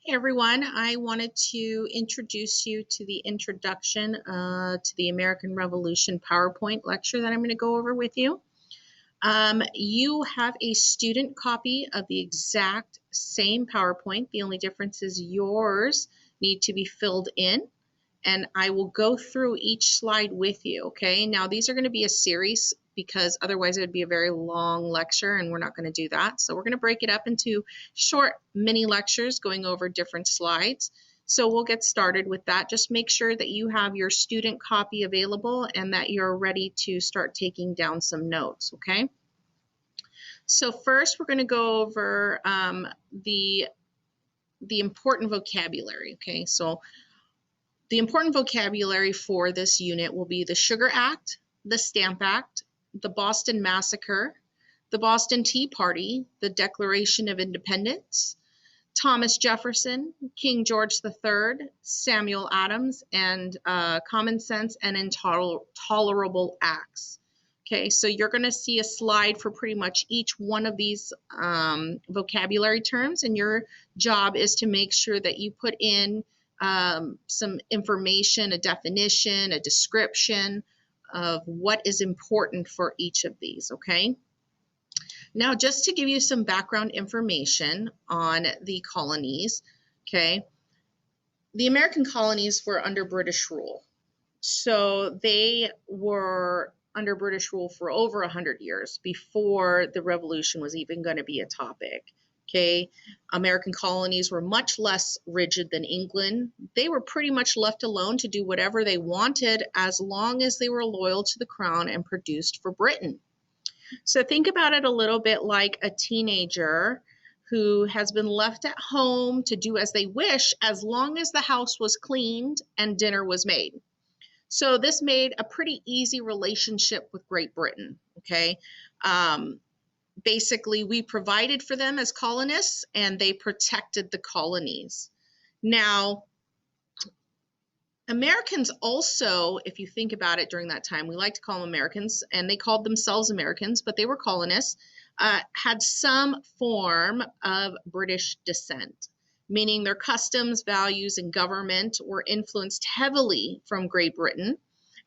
Hey everyone, I wanted to introduce you to the introduction to the American Revolution PowerPoint lecture that I'm going to go over with you. You have a student copy of the exact same PowerPoint. The only difference is yours need to be filled in, and I will go through each slide with you, okay? Now, these are going to be a series because otherwise it would be a very long lecture, and we're not going to do that. So we're going to break it up into short mini lectures going over different slides. So we'll get started with that. Just make sure that you have your student copy available and that you're ready to start taking down some notes, okay? So first we're going to go over the important vocabulary, okay? So the important vocabulary for this unit will be the Sugar Act, the Stamp Act, the Boston Massacre, the Boston Tea Party, the Declaration of Independence, Thomas Jefferson, King George III, Samuel Adams, and Common Sense and Intolerable Acts. Okay, so you're going to see a slide for pretty much each one of these vocabulary terms, and your job is to make sure that you put in some information, a definition, a description of what is important for each of these, okay? Now, just to give you some background information on the colonies, okay, the American colonies were under British rule. So they were under British rule for over 100 years before the revolution was even going to be a topic. Okay, American colonies were much less rigid than England. They were pretty much left alone to do whatever they wanted as long as they were loyal to the crown and produced for Britain. So think about it a little bit like a teenager who has been left at home to do as they wish as long as the house was cleaned and dinner was made. So this made a pretty easy relationship with Great Britain, okay? Basically, we provided for them as colonists, and they protected the colonies. Now, Americans also, if you think about it during that time, we like to call them Americans, and they called themselves Americans, but they were colonists, had some form of British descent, meaning their customs, values, and government were influenced heavily from Great Britain,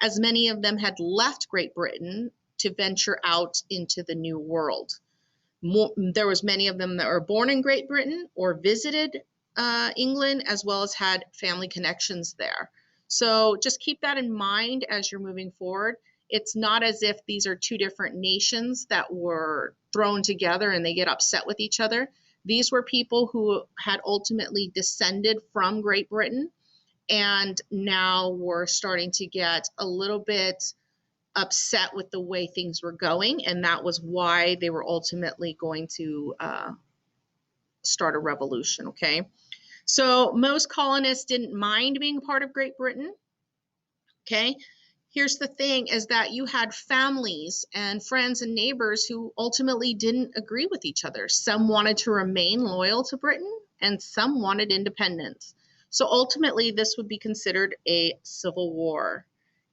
as many of them had left Great Britain to venture out into the New World. There was many of them that were born in Great Britain or visited England, as well as had family connections there. So just keep that in mind as you're moving forward. It's not as if these are two different nations that were thrown together and they get upset with each other. These were people who had ultimately descended from Great Britain and now were starting to get a little bit upset with the way things were going, and that was why they were ultimately going to start a revolution, okay? So most colonists didn't mind being part of Great Britain, okay? Here's the thing is that you had families and friends and neighbors who ultimately didn't agree with each other. Some wanted to remain loyal to Britain and some wanted independence. So ultimately this would be considered a civil war.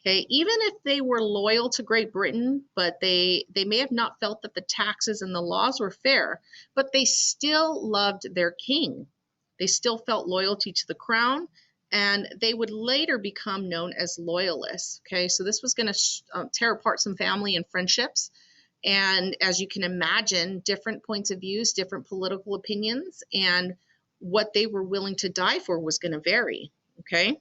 Okay, even if they were loyal to Great Britain, but they may have not felt that the taxes and the laws were fair, but they still loved their king. They still felt loyalty to the crown, and they would later become known as loyalists. Okay, so this was going to tear apart some family and friendships. And as you can imagine, different points of views, different political opinions, and what they were willing to die for was going to vary. Okay.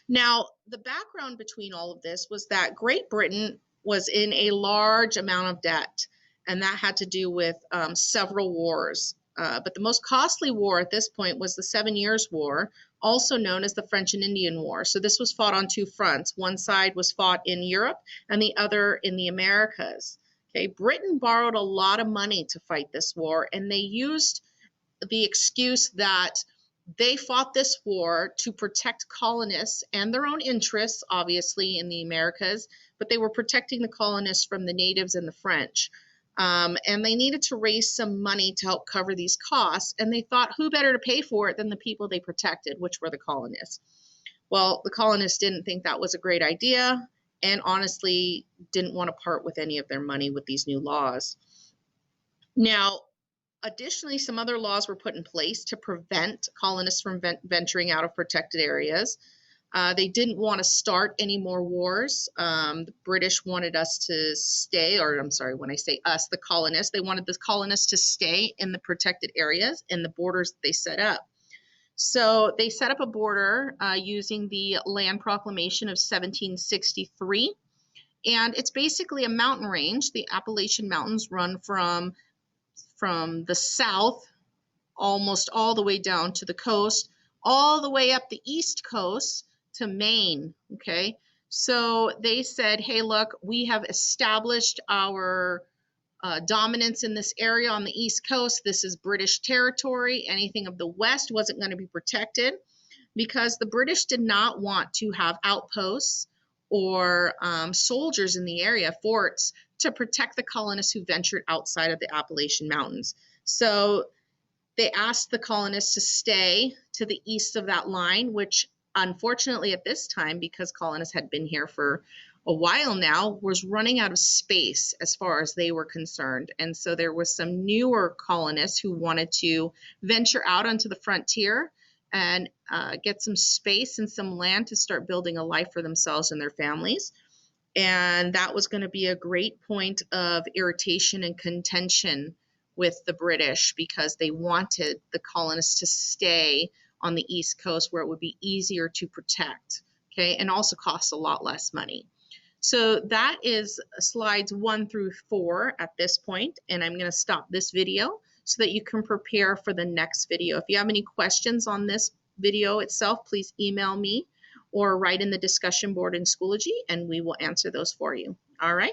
Now, the background between all of this was that Great Britain was in a large amount of debt, and that had to do with several wars. But the most costly war at this point was the 7 Years' War, also known as the French and Indian War. So this was fought on two fronts. One side was fought in Europe and the other in the Americas. Okay, Britain borrowed a lot of money to fight this war, and they used the excuse that they fought this war to protect colonists and their own interests, obviously, in the Americas, but they were protecting the colonists from the natives and the French. And they needed to raise some money to help cover these costs. And they thought, who better to pay for it than the people they protected, which were the colonists? Well, the colonists didn't think that was a great idea and honestly didn't want to part with any of their money with these new laws. Now, Additionally, some other laws were put in place to prevent colonists from venturing out of protected areas. They didn't want to start any more wars. The British wanted us to stay, or I'm sorry, when I say us, the colonists, they wanted the colonists to stay in the protected areas and the borders that they set up. So they set up a border using the Land Proclamation of 1763. And it's basically a mountain range. The Appalachian Mountains run from the south almost all the way down to the coast, all the way up the east coast to Maine, okay? So they said, hey, look, we have established our dominance in this area on the east coast. This is British territory. Anything of the west wasn't going to be protected because the British did not want to have outposts or soldiers in the area, forts, to protect the colonists who ventured outside of the Appalachian Mountains. So they asked the colonists to stay to the east of that line, which unfortunately at this time, because colonists had been here for a while now, was running out of space as far as they were concerned. And so there was some newer colonists who wanted to venture out onto the frontier and get some space and some land to start building a life for themselves and their families. And that was going to be a great point of irritation and contention with the British because they wanted the colonists to stay on the East Coast where it would be easier to protect, okay, and also cost a lot less money. So that is slides 1 through 4 at this point, and I'm going to stop this video so that you can prepare for the next video. If you have any questions on this video itself, please email me or write in the discussion board in Schoology, and we will answer those for you. All right.